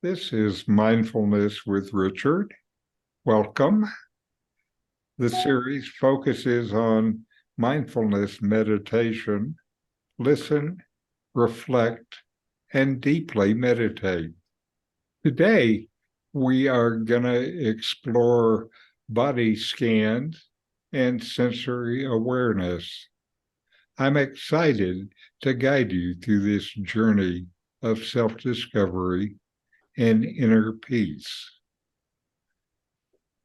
This is Mindfulness with Richard. Welcome. The series focuses on mindfulness meditation. Listen, reflect, and deeply meditate. Today, we are going to explore body scans and sensory awareness. I'm excited to guide you through this journey of self-discovery and inner peace.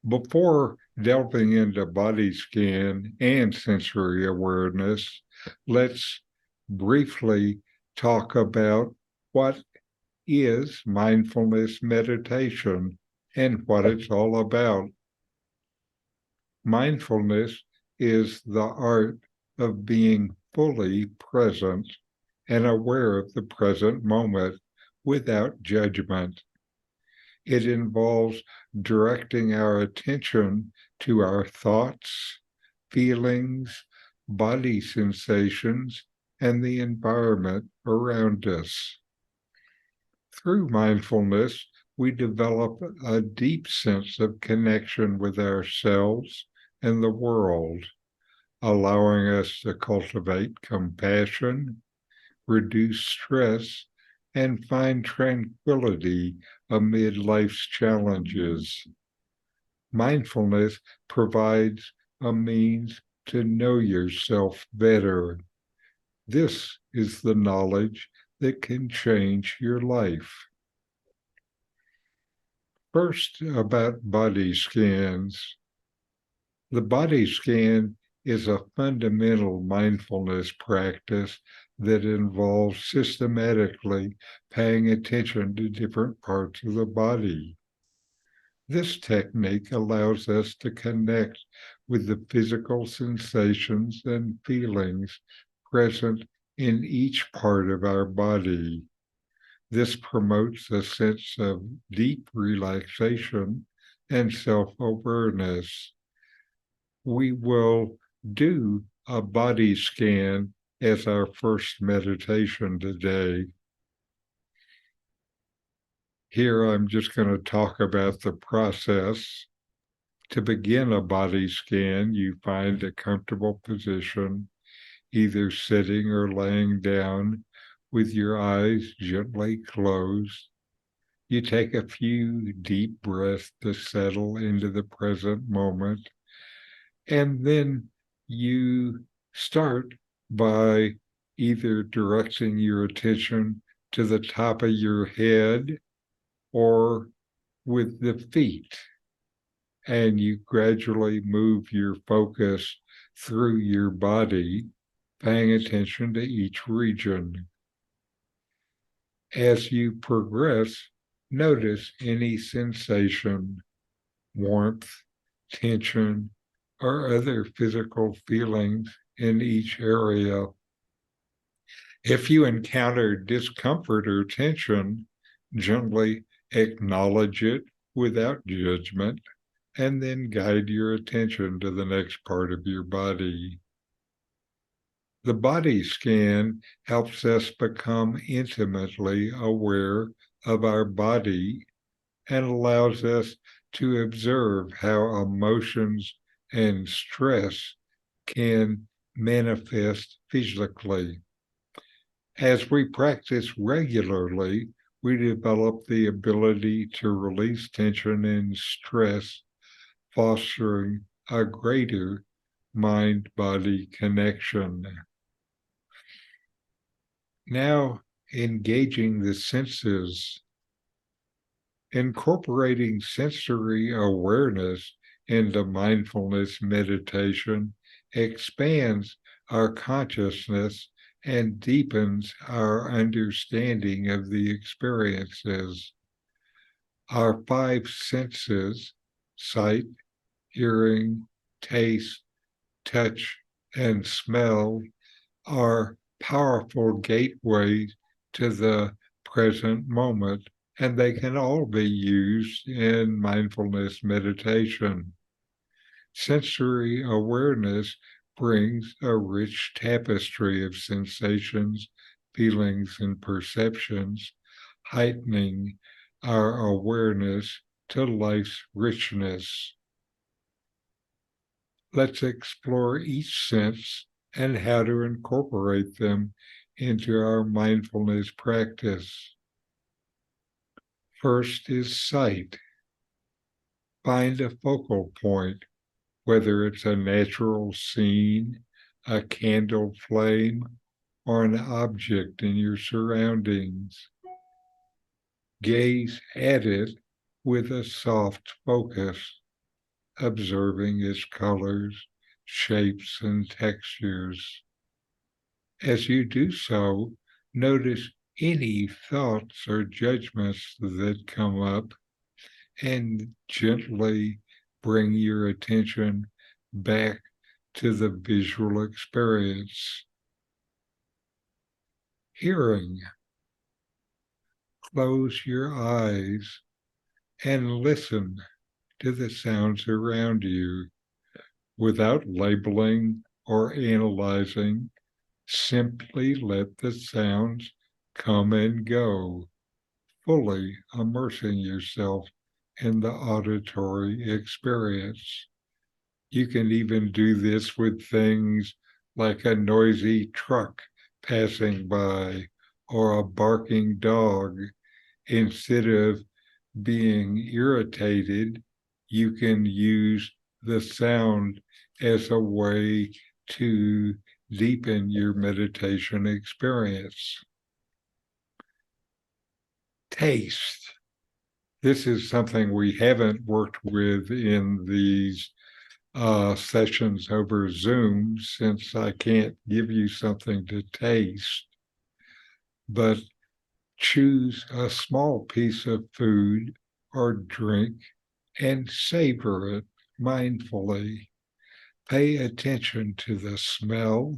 Before delving into body scan and sensory awareness, let's briefly talk about what is mindfulness meditation and what it's all about. Mindfulness is the art of being fully present and aware of the present moment without judgment. It involves directing our attention to our thoughts, feelings, body sensations, and the environment around us. Through mindfulness, we develop a deep sense of connection with ourselves and the world, allowing us to cultivate compassion, reduce stress, and find tranquility amid life's challenges. Mindfulness provides a means to know yourself better. This is the knowledge that can change your life. First, about body scans. The body scan is a fundamental mindfulness practice that involves systematically paying attention to different parts of the body. This technique allows us to connect with the physical sensations and feelings present in each part of our body. This promotes a sense of deep relaxation and self-awareness. We will do a body scan as our first meditation today. Here, I'm just going to talk about the process. To begin a body scan, you find a comfortable position, either sitting or laying down with your eyes gently closed. You take a few deep breaths to settle into the present moment. And then you start by either directing your attention to the top of your head or with the feet. And you gradually move your focus through your body, paying attention to each region. As you progress, notice any sensation, warmth, tension, or other physical feelings in each area. If you encounter discomfort or tension, gently acknowledge it without judgment, and then guide your attention to the next part of your body. The body scan helps us become intimately aware of our body and allows us to observe how emotions and stress can manifest physically. As we practice regularly, we develop the ability to release tension and stress, fostering a greater mind-body connection. Now, engaging the senses. Incorporating sensory awareness into mindfulness meditation expands our consciousness and deepens our understanding of the experiences. Our five senses, sight, hearing, taste, touch, and smell, are powerful gateways to the present moment, and they can all be used in mindfulness meditation. Sensory awareness brings a rich tapestry of sensations, feelings, and perceptions, heightening our awareness to life's richness. Let's explore each sense and how to incorporate them into our mindfulness practice. First is sight. Find a focal point, whether it's a natural scene, a candle flame, or an object in your surroundings. Gaze at it with a soft focus, observing its colors, shapes, and textures. As you do so, notice any thoughts or judgments that come up and gently bring your attention back to the visual experience. Hearing. Close your eyes and listen to the sounds around you without labeling or analyzing. Simply let the sounds come and go, fully immersing yourself in the auditory experience. You can even do this with things like a noisy truck passing by or a barking dog. Instead of being irritated, you can use the sound as a way to deepen your meditation experience. Taste. This is something we haven't worked with in these sessions over Zoom, since I can't give you something to taste. But choose a small piece of food or drink and savor it mindfully. Pay attention to the smell,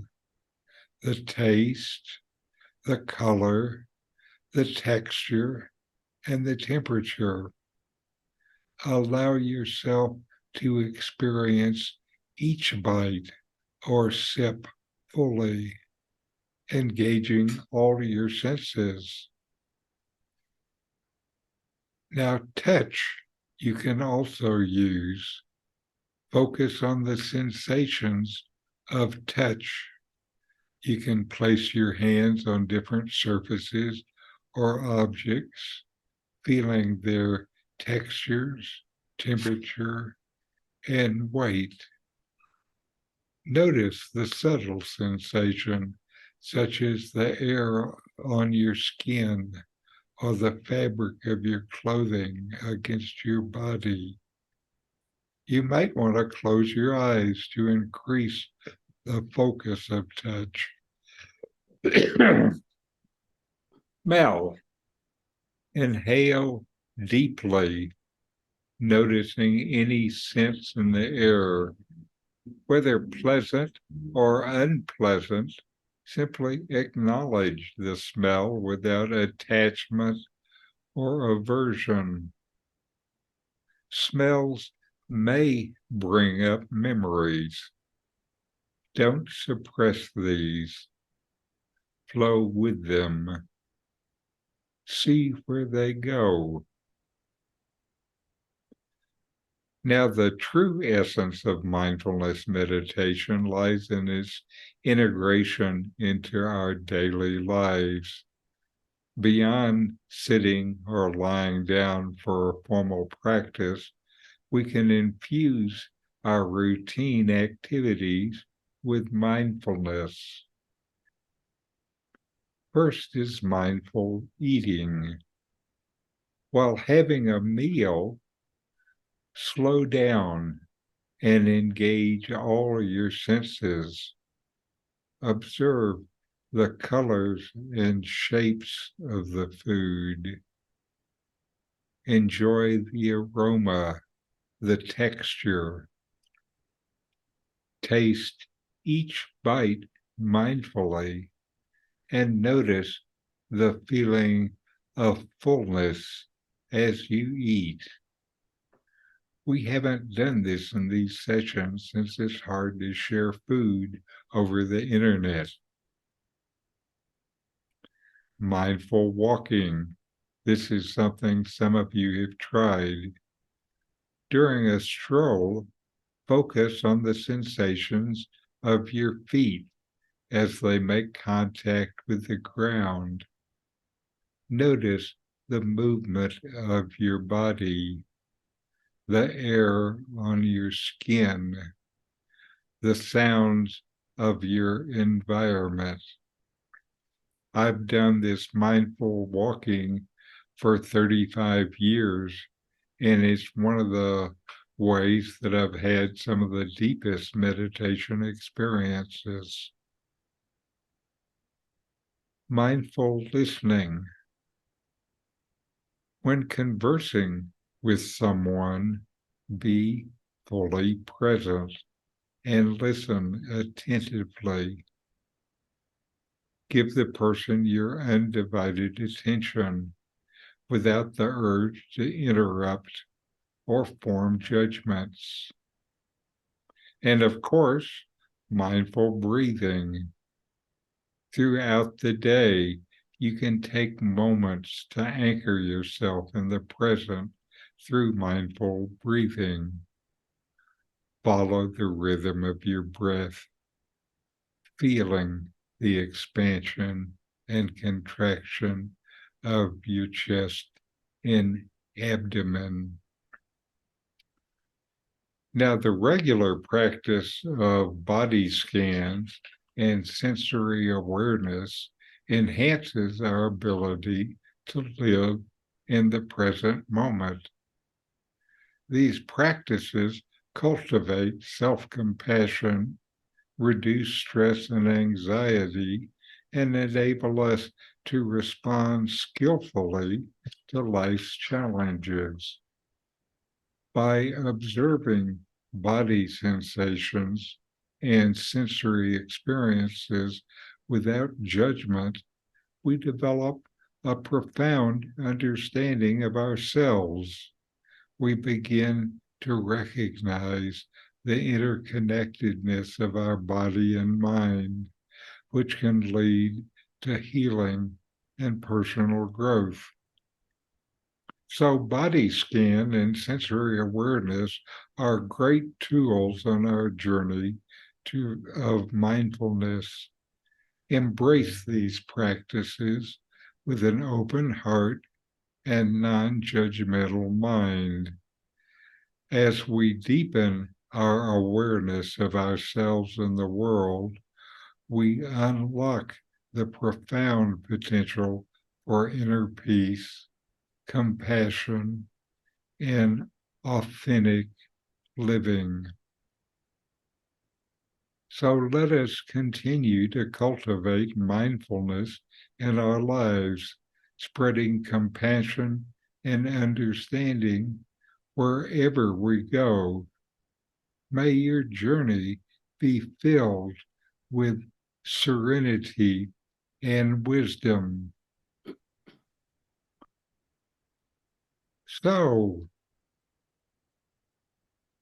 the taste, the color, the texture, and the temperature. Allow yourself to experience each bite or sip fully, engaging all your senses. Now, touch you can also use. Focus on the sensations of touch. You can place your hands on different surfaces or objects, feeling their textures, temperature, and weight. Notice the subtle sensation, such as the air on your skin or the fabric of your clothing against your body. You might want to close your eyes to increase the focus of touch. Smell. Inhale deeply, noticing any scents in the air, whether pleasant or unpleasant. Simply acknowledge the smell without attachment or aversion. Smells may bring up memories. Don't suppress these. Flow with them. See where they go. Now, the true essence of mindfulness meditation lies in its integration into our daily lives. Beyond sitting or lying down for a formal practice, we can infuse our routine activities with mindfulness. First is mindful eating. While having a meal, slow down and engage all your senses. Observe the colors and shapes of the food. Enjoy the aroma, the texture. Taste each bite mindfully and notice the feeling of fullness as you eat. We haven't done this in these sessions since it's hard to share food over the internet. Mindful walking. This is something some of you have tried. During a stroll, focus on the sensations of your feet as they make contact with the ground. Notice the movement of your body, the air on your skin, the sounds of your environment. I've done this mindful walking for 35 years, and it's one of the ways that I've had some of the deepest meditation experiences. Mindful listening. When conversing with someone, be fully present and listen attentively. Give the person your undivided attention without the urge to interrupt or form judgments. And of course, mindful breathing. Throughout the day, you can take moments to anchor yourself in the present through mindful breathing. Follow the rhythm of your breath, feeling the expansion and contraction of your chest and abdomen. Now, the regular practice of body scans and sensory awareness enhances our ability to live in the present moment. These practices cultivate self-compassion, reduce stress and anxiety, and enable us to respond skillfully to life's challenges. By observing body sensations and sensory experiences without judgment, we develop a profound understanding of ourselves. We begin to recognize the interconnectedness of our body and mind, which can lead to healing and personal growth. So body scan and sensory awareness are great tools on our journey of mindfulness. Embrace these practices with an open heart and non-judgmental mind. As we deepen our awareness of ourselves and the world, we unlock the profound potential for inner peace, compassion, and authentic living. So let us continue to cultivate mindfulness in our lives, spreading compassion and understanding wherever we go. May your journey be filled with serenity and wisdom. So,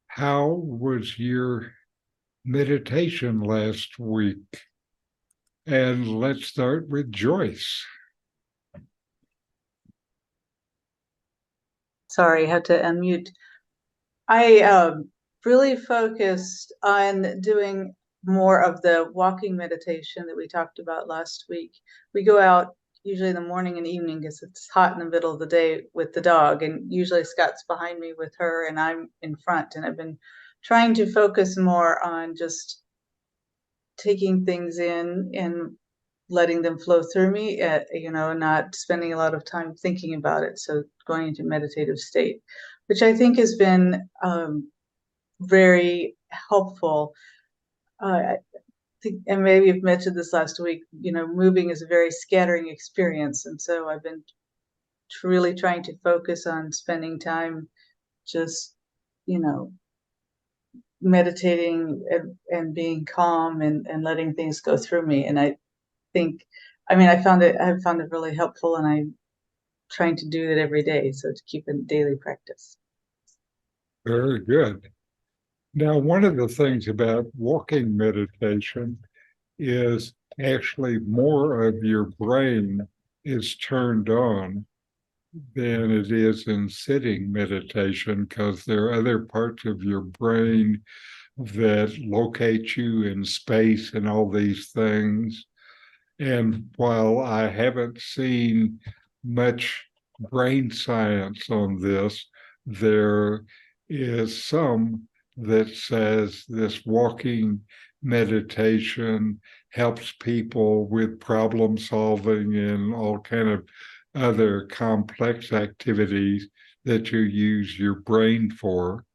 how was your meditation last week? And let's start with Joyce. Sorry, I had to unmute. I really focused on doing more of the walking meditation that we talked about last week. We go out usually in the morning and evening because it's hot in the middle of the day with the dog, and usually Scott's behind me with her and I'm in front. And I've been trying to focus more on just taking things in and letting them flow through me, not spending a lot of time thinking about it. So going into meditative state, which I think has been very helpful. I think, and maybe I've mentioned this last week, moving is a very scattering experience. And so I've been really trying to focus on spending time just, meditating and being calm and letting things go through me. And I think, I found it really helpful, and I'm trying to do it every day. So to keep in daily practice. Very good. Now, one of the things about walking meditation is actually more of your brain is turned on. than it is in sitting meditation, because there are other parts of your brain that locate you in space and all these things. And while I haven't seen much brain science on this, there is some that says this walking meditation helps people with problem solving and all kind of other complex activities that you use your brain for.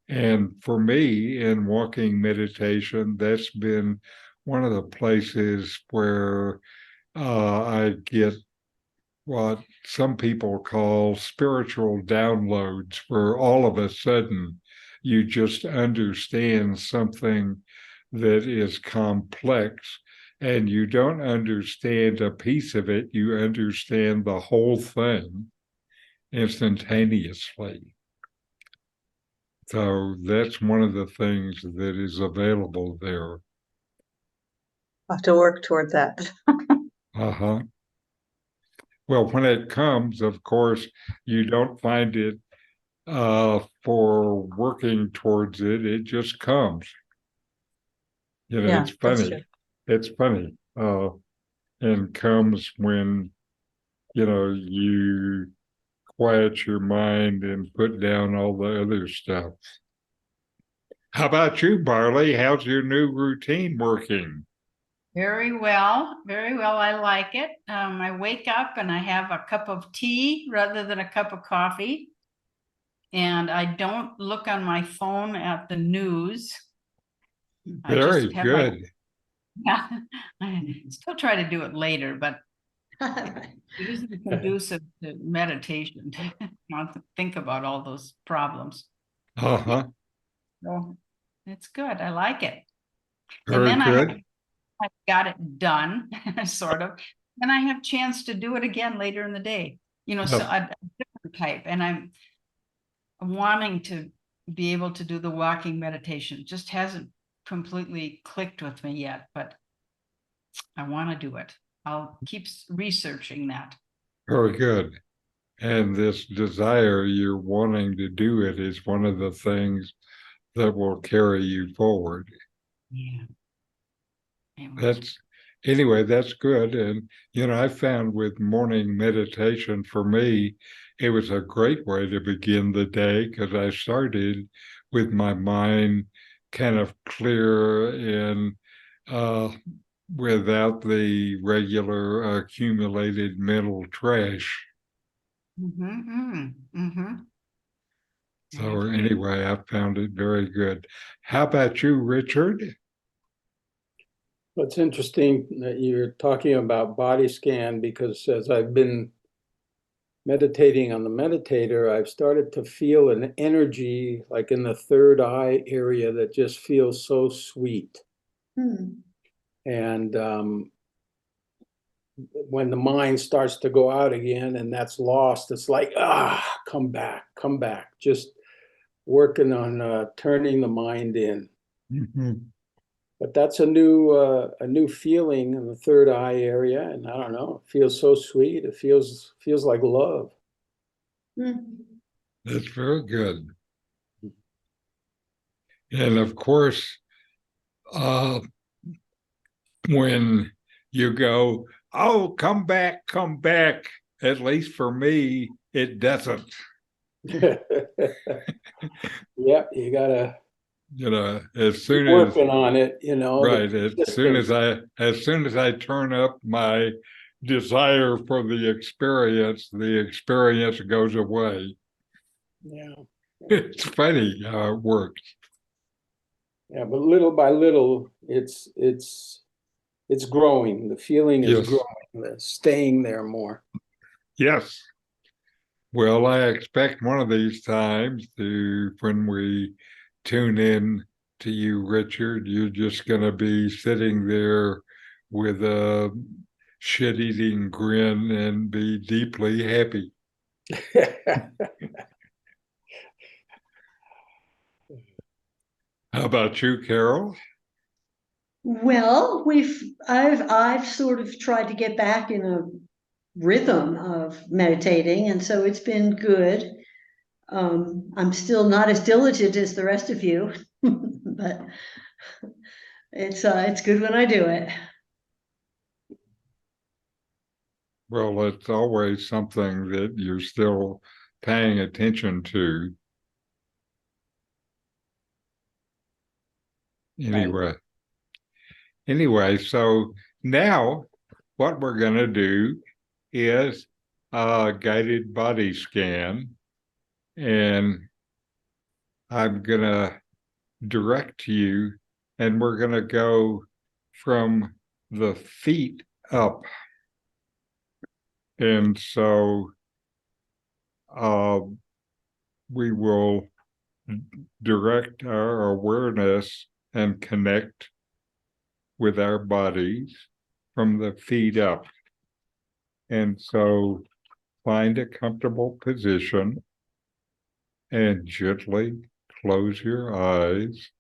And for me, in walking meditation, that's been one of the places where I get what some people call spiritual downloads, where all of a sudden you just understand something that is complex, and you don't understand a piece of it, you understand the whole thing instantaneously. So that's one of the things that is available there. I'll have to work toward that. Uh-huh. Well, when it comes, of course, you don't find it for working towards it. It just comes. You know, Yeah, it's that's true. funny. It's funny. And comes when, you quiet your mind and put down all the other stuff. How about you, Barley? How's your new routine working? Very well, very well. I like it. I wake up and I have a cup of tea rather than a cup of coffee. And I don't look on my phone at the news. I Very just have my, good. yeah, I still try to do it later, but it isn't conducive to meditation, not to think about all those problems. Uh-huh. So it's good. I like it. And Very then good. I got it done, sort of. And I have chance to do it again later in the day. So Yep. a different type. And I'm wanting to be able to do the walking meditation. It just hasn't completely clicked with me yet, but I want to do it. I'll keep researching that. Very good. And this desire you're wanting to do it is one of the things that will carry you forward. Yeah. That's anyway, that's good. And I found with morning meditation for me, it was a great way to begin the day because I started with my mind kind of clear and uh, without the regular accumulated mental trash. Mm-hmm, mm-hmm. I So agree. anyway, I found it very good. How about you, Richard? It's interesting that you're talking about body scan because as I've been meditating on the meditator, I've started to feel an energy like in the third eye area that just feels so sweet. Hmm. And when the mind starts to go out again and that's lost, it's like, come back, just working on turning the mind in. Mhm. But that's a new feeling in the third eye area, and I don't know, it feels so sweet. It feels like love. Hmm. That's very good. And of course, uh, when you go, oh, come back, at least for me, it doesn't. Yeah, you gotta As keep soon as working on it, the right, persistence. as soon as I turn up my desire for the experience goes away. Yeah, It's funny how it works. yeah, but little by little, it's growing. The feeling is Yes, growing. It's staying there more. yes. Well, I expect one of these times when we tune in to you, Richard, you're just going to be sitting there with a shit-eating grin and be deeply happy. How about you, Carol? Well, I've sort of tried to get back in a rhythm of meditating, and so it's been good. I'm still not as diligent as the rest of you, but it's good when I do it. Well, it's always something that you're still paying attention to. Anyway, so now what we're going to do is a guided body scan, and I'm going to direct you, and we're going to go from the feet up. And so we will direct our awareness and connect with our bodies from the feet up. And so find a comfortable position and gently close your eyes.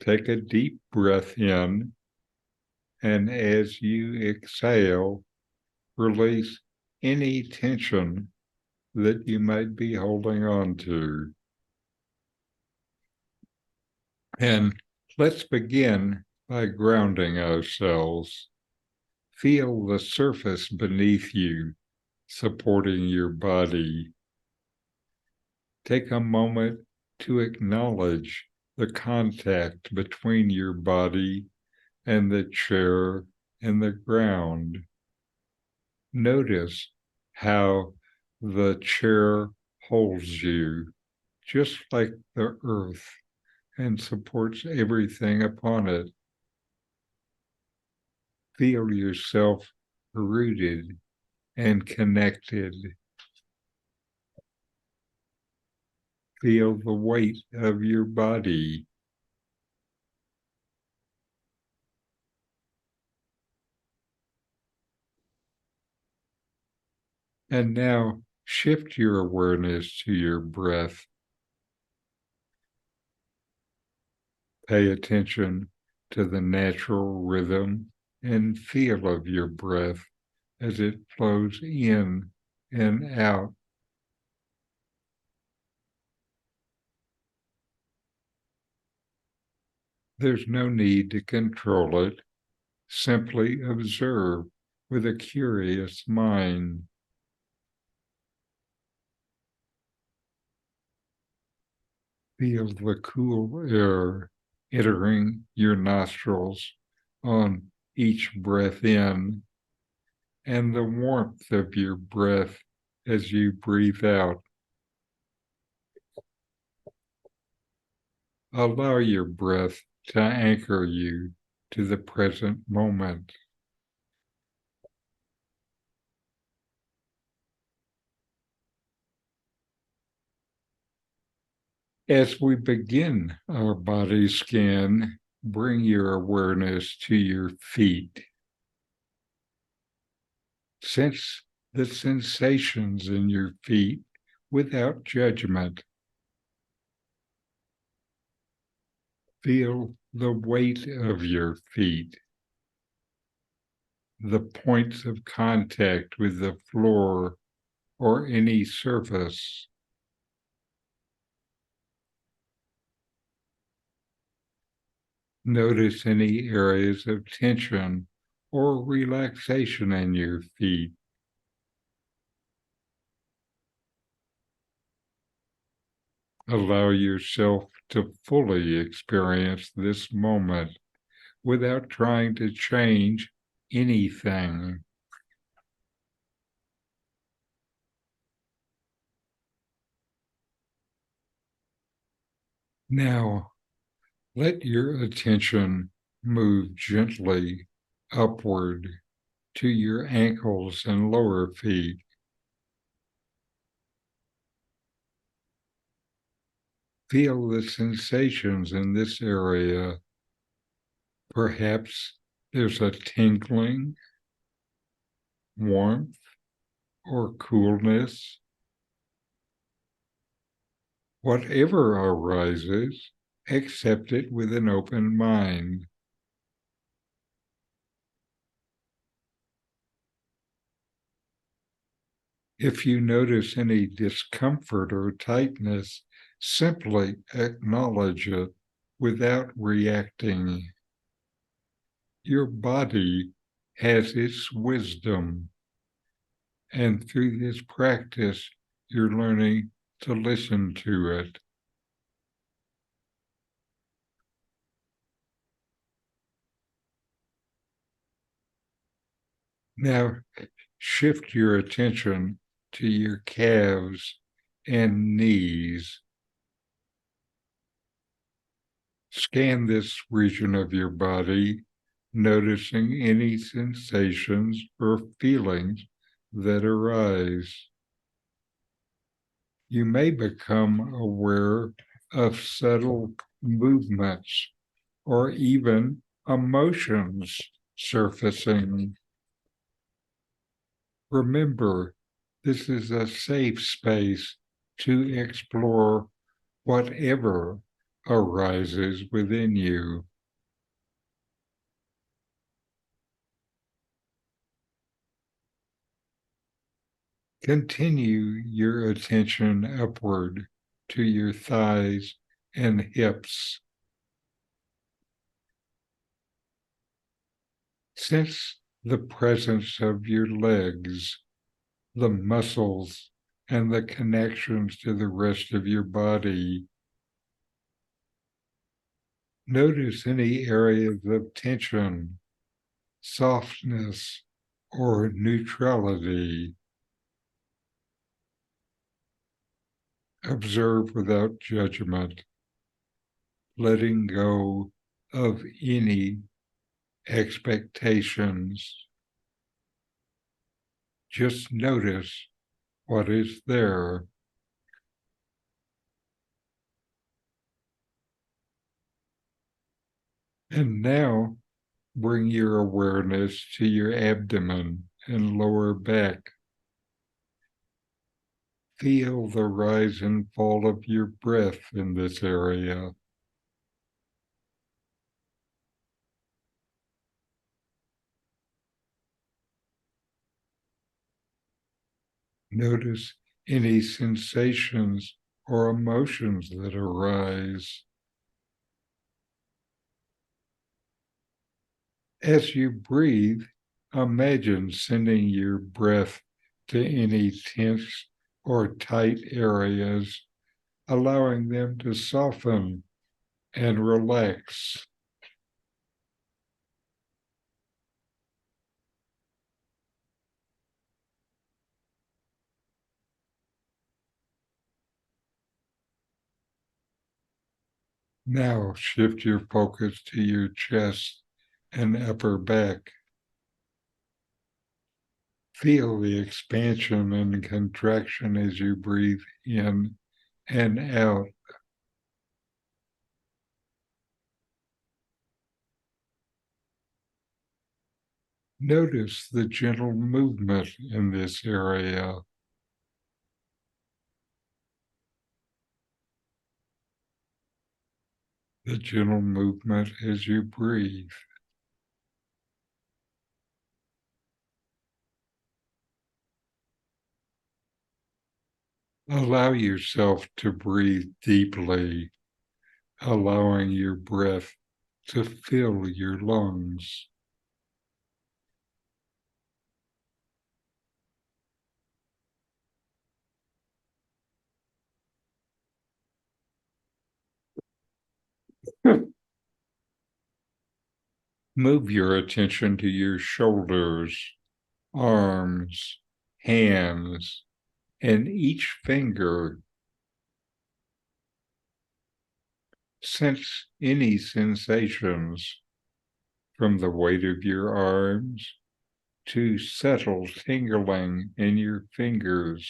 Take a deep breath in, and as you exhale, release any tension that you might be holding on to. And let's begin by grounding ourselves. Feel the surface beneath you, supporting your body. Take a moment to acknowledge the contact between your body and the chair and the ground. Notice how the chair holds you, just like the earth, and supports everything upon it. Feel yourself rooted and connected. Feel the weight of your body. And now shift your awareness to your breath. Pay attention to the natural rhythm and feel of your breath as it flows in and out. There's no need to control it. Simply observe with a curious mind. Feel the cool air entering your nostrils on each breath in, and the warmth of your breath as you breathe out. Allow your breath to anchor you to the present moment. As we begin our body scan, bring your awareness to your feet. Sense the sensations in your feet without judgment. Feel the weight of your feet, the points of contact with the floor or any surface. Notice any areas of tension or relaxation in your feet. Allow yourself to fully experience this moment without trying to change anything. Now, let your attention move gently upward to your ankles and lower feet. Feel the sensations in this area. Perhaps there's a tingling, warmth, or coolness. Whatever arises, accept it with an open mind. If you notice any discomfort or tightness, simply acknowledge it without reacting. Your body has its wisdom, and through this practice, you're learning to listen to it. Now, shift your attention to your calves and knees. Scan this region of your body, noticing any sensations or feelings that arise. You may become aware of subtle movements or even emotions surfacing. Remember, this is a safe space to explore whatever arises within you. Continue your attention upward to your thighs and hips. Sense the presence of your legs, the muscles, and the connections to the rest of your body. Notice any areas of tension, softness, or neutrality. Observe without judgment, letting go of any expectations. Just notice what is there. And now bring your awareness to your abdomen and lower back. Feel the rise and fall of your breath in this area. Notice any sensations or emotions that arise. As you breathe, imagine sending your breath to any tense or tight areas, allowing them to soften and relax. Now shift your focus to your chest and upper back. Feel the expansion and contraction as you breathe in and out. Notice the gentle movement in this area. The gentle movement as you breathe. Allow yourself to breathe deeply, allowing your breath to fill your lungs. Move your attention to your shoulders, arms, hands, and each finger. Sense any sensations from the weight of your arms to subtle tingling in your fingers.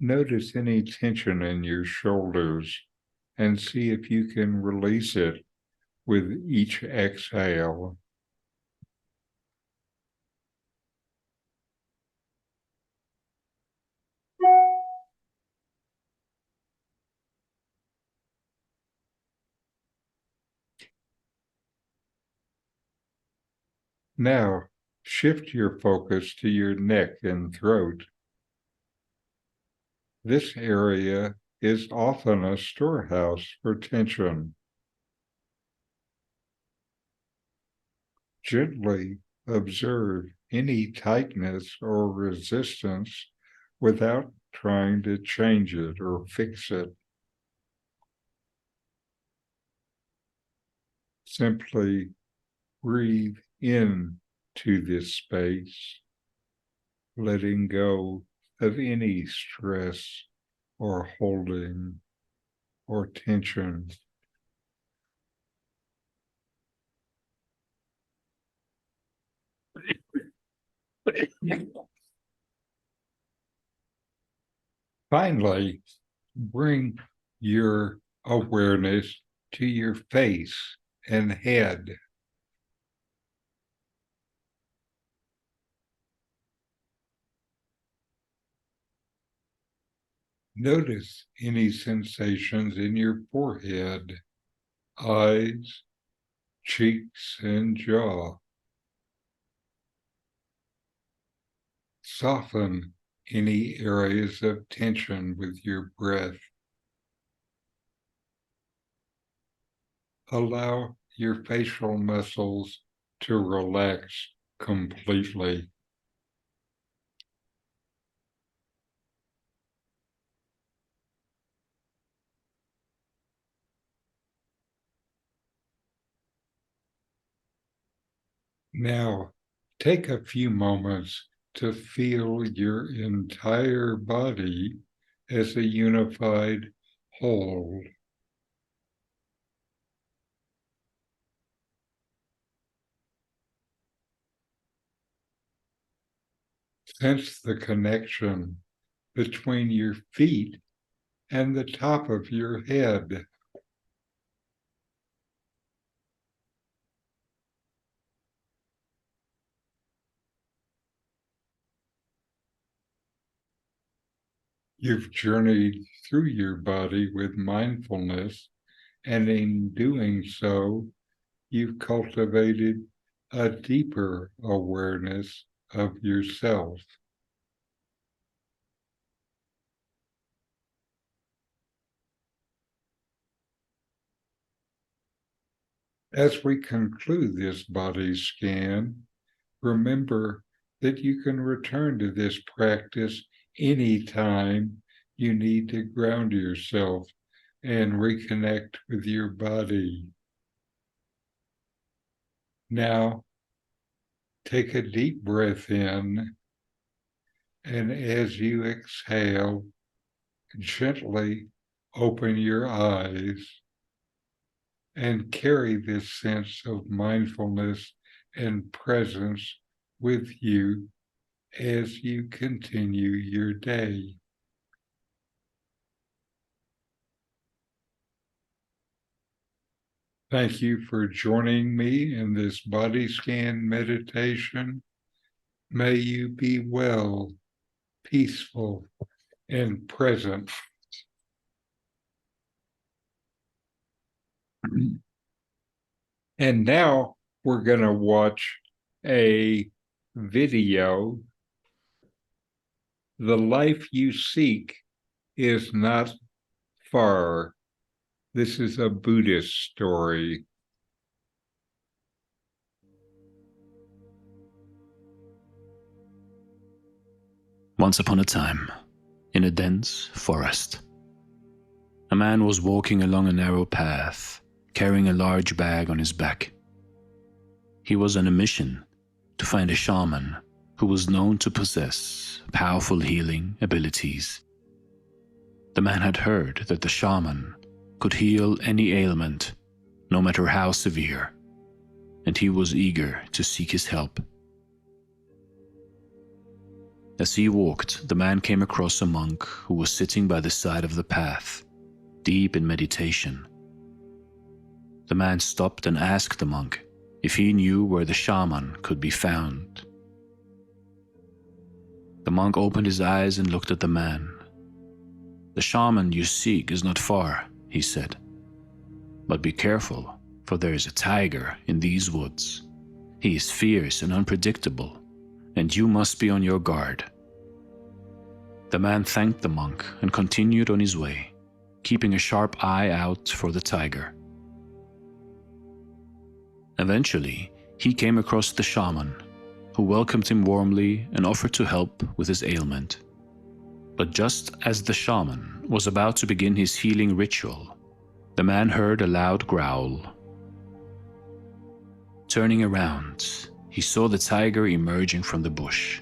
Notice any tension in your shoulders and see if you can release it with each exhale. Now, shift your focus to your neck and throat. This area is often a storehouse for tension. Gently observe any tightness or resistance without trying to change it or fix it. Simply breathe in to this space, letting go of any stress or holding or tension. Finally, bring your awareness to your face and head. Notice any sensations in your forehead, eyes, cheeks, and jaw. Soften any areas of tension with your breath. Allow your facial muscles to relax completely. Now, take a few moments to feel your entire body as a unified whole. Sense the connection between your feet and the top of your head. You've journeyed through your body with mindfulness, and in doing so, you've cultivated a deeper awareness of yourself. As we conclude this body scan, remember that you can return to this practice anytime you need to ground yourself and reconnect with your body. Now, take a deep breath in, and as you exhale, gently open your eyes and carry this sense of mindfulness and presence with you as you continue your day. Thank you for joining me in this body scan meditation. May you be well, peaceful, and present. And now we're going to watch a video. The life you seek is not far. This is a Buddhist story. Once upon a time, in a dense forest, a man was walking along a narrow path, carrying a large bag on his back. He was on a mission to find a shaman who was known to possess powerful healing abilities. The man had heard that the shaman could heal any ailment, no matter how severe, and he was eager to seek his help. As he walked, the man came across a monk who was sitting by the side of the path, deep in meditation. The man stopped and asked the monk if he knew where the shaman could be found. The monk opened his eyes and looked at the man. "The shaman you seek is not far," he said. "But be careful, for there is a tiger in these woods. He is fierce and unpredictable, and you must be on your guard." The man thanked the monk and continued on his way, keeping a sharp eye out for the tiger. Eventually, he came across the shaman, who welcomed him warmly and offered to help with his ailment. But just as the shaman was about to begin his healing ritual, the man heard a loud growl. Turning around, he saw the tiger emerging from the bush,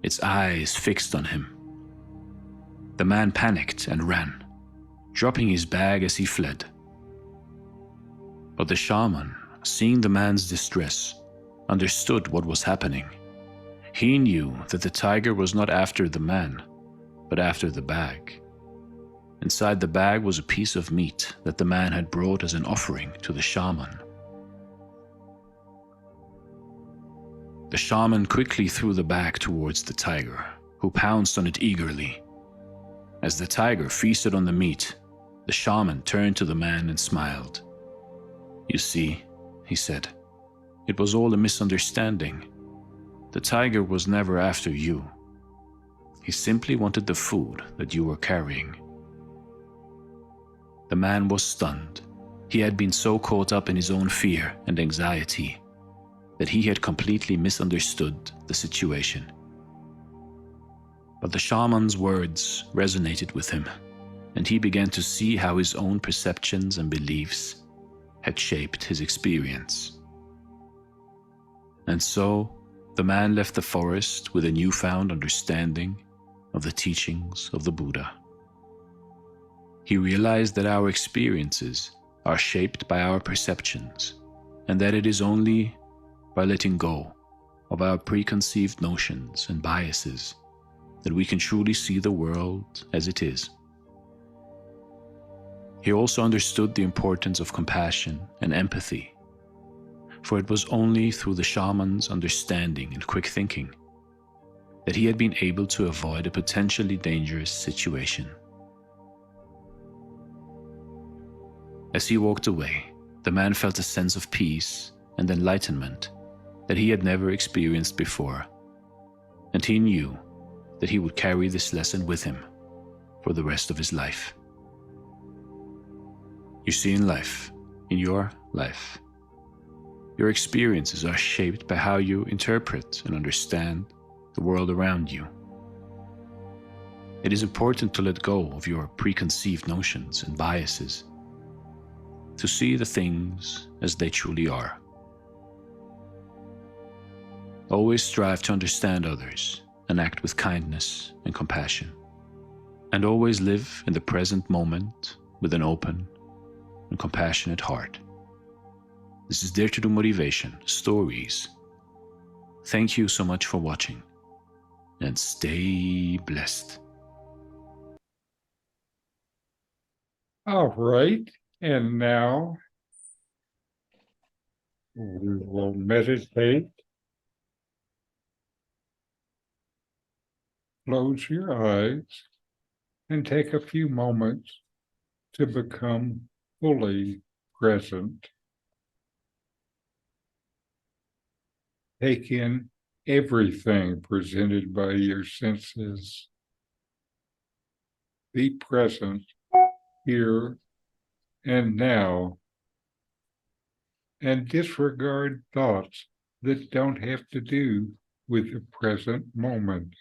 its eyes fixed on him. The man panicked and ran, dropping his bag as he fled. But the shaman, seeing the man's distress, understood what was happening. He knew that the tiger was not after the man, but after the bag. Inside the bag was a piece of meat that the man had brought as an offering to the shaman. The shaman quickly threw the bag towards the tiger, who pounced on it eagerly. As the tiger feasted on the meat, the shaman turned to the man and smiled. "You see," he said, "it was all a misunderstanding. The tiger was never after you. He simply wanted the food that you were carrying." The man was stunned. He had been so caught up in his own fear and anxiety that he had completely misunderstood the situation. But the shaman's words resonated with him, and he began to see how his own perceptions and beliefs had shaped his experience. And so, the man left the forest with a newfound understanding of the teachings of the Buddha. He realized that our experiences are shaped by our perceptions, and that it is only by letting go of our preconceived notions and biases that we can truly see the world as it is. He also understood the importance of compassion and empathy, for it was only through the shaman's understanding and quick thinking that he had been able to avoid a potentially dangerous situation. As he walked away, the man felt a sense of peace and enlightenment that he had never experienced before, and he knew that he would carry this lesson with him for the rest of his life. You see, in life, in your life, your experiences are shaped by how you interpret and understand the world around you. It is important to let go of your preconceived notions and biases, to see the things as they truly are. Always strive to understand others and act with kindness and compassion. And always live in the present moment with an open and compassionate heart. This is Dare to Do Motivation Stories. Thank you so much for watching, and stay blessed. All right, and now we will meditate. Close your eyes and take a few moments to become fully present. Take in everything presented by your senses. Be present here and now, and disregard thoughts that don't have to do with the present moment.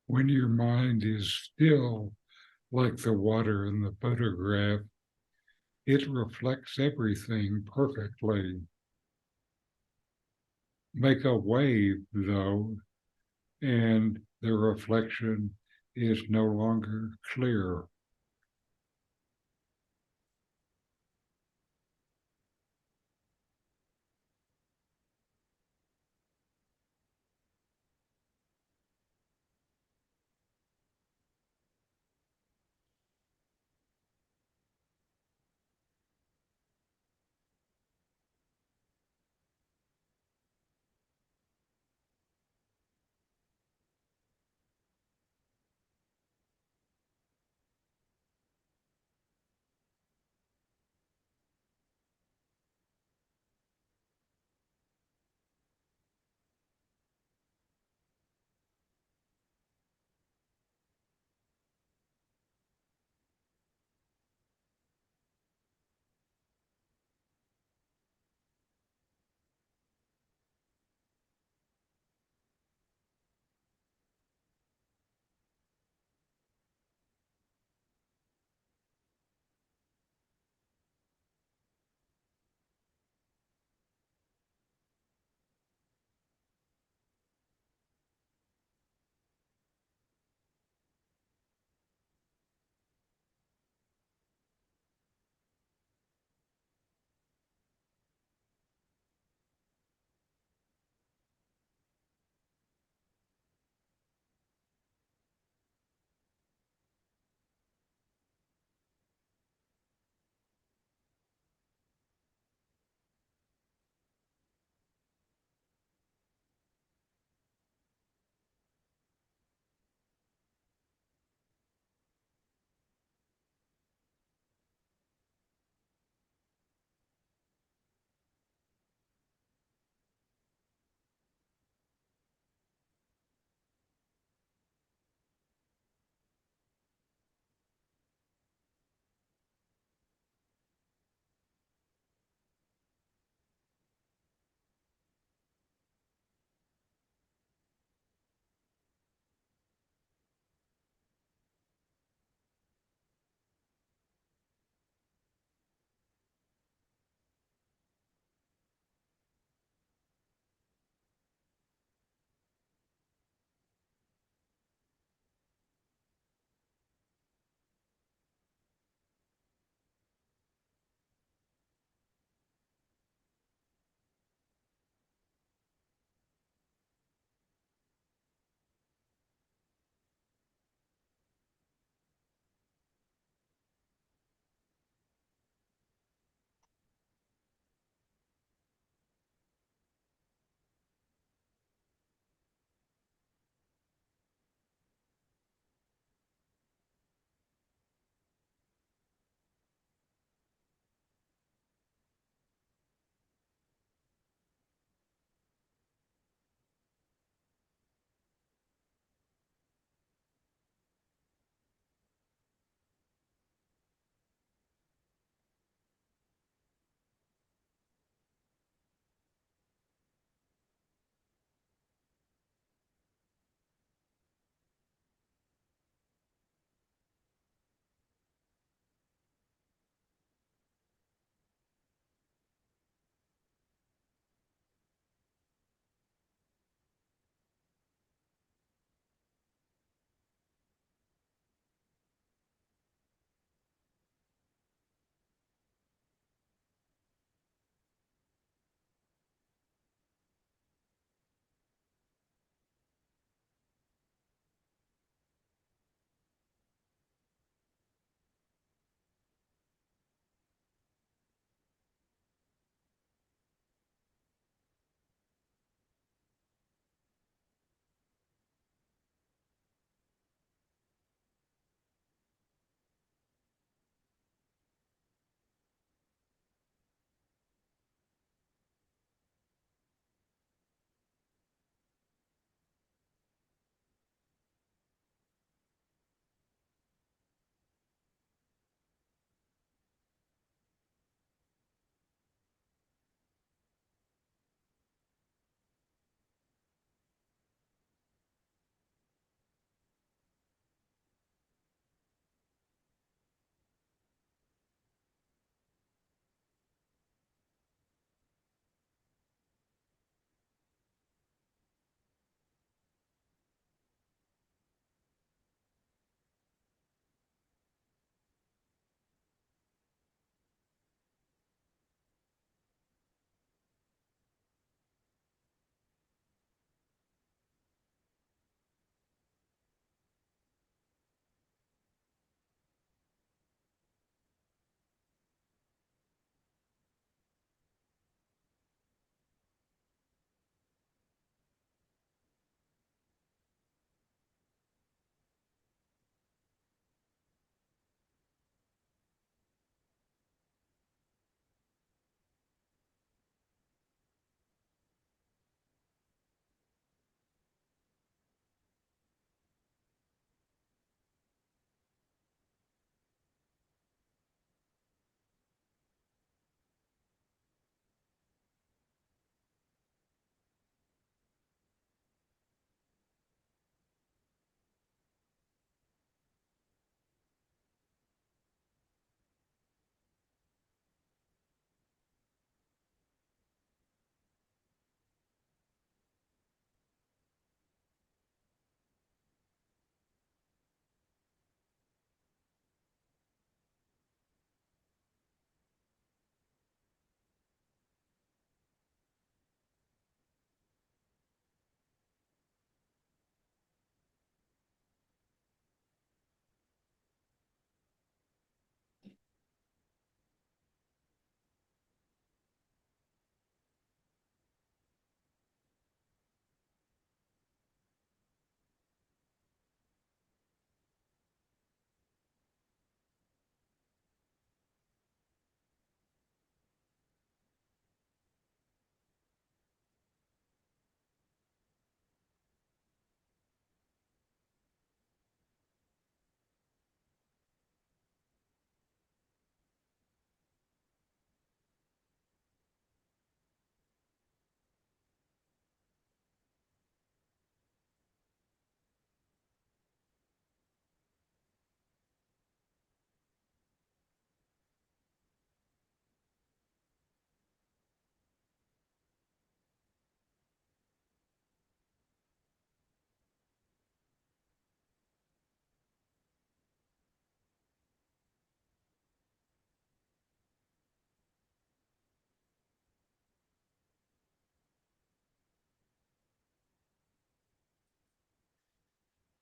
When your mind is still like the water in the photograph, it reflects everything perfectly. Make a wave, though, and the reflection is no longer clear.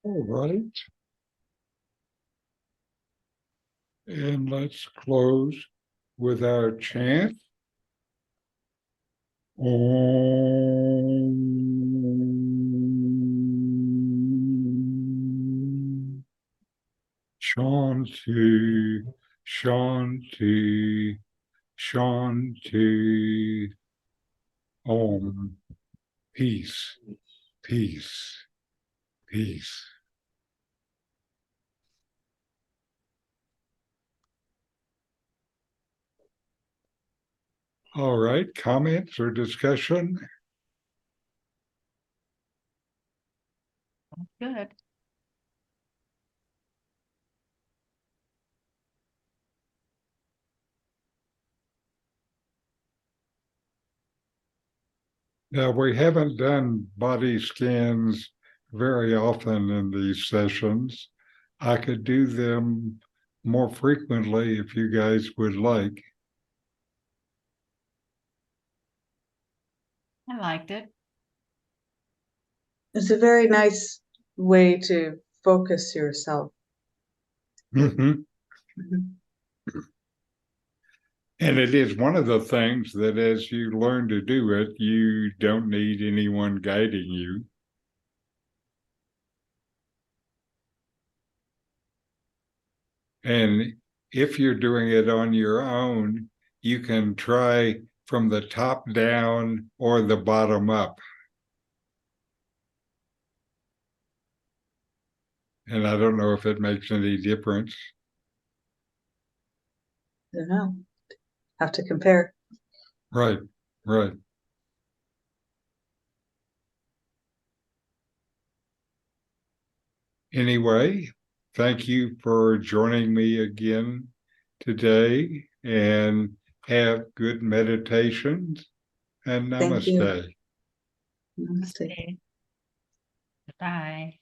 All right. And let's close with our chant. Om Shanti, Shanti, Shanti. Om. Peace, peace, peace. All right, comments or discussion? Good. Now, we haven't done body scans very often in these sessions. I could do them more frequently if you guys would like. I liked it. It's a very nice way to focus yourself. Mhm. Mhm. And it is one of the things that as you learn to do it, you don't need anyone guiding you. And if you're doing it on your own, you can try from the top down or the bottom up. And I don't know if it makes any difference. I don't know. Have to compare. Right, right. Anyway, thank you for joining me again today, and have good meditations, and Thank you. namaste. Namaste. Okay. Bye.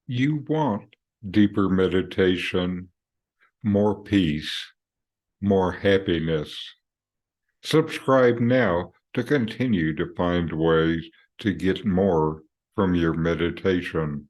You want deeper meditation, more peace, more happiness. Subscribe now to continue to find ways to get more from your meditation.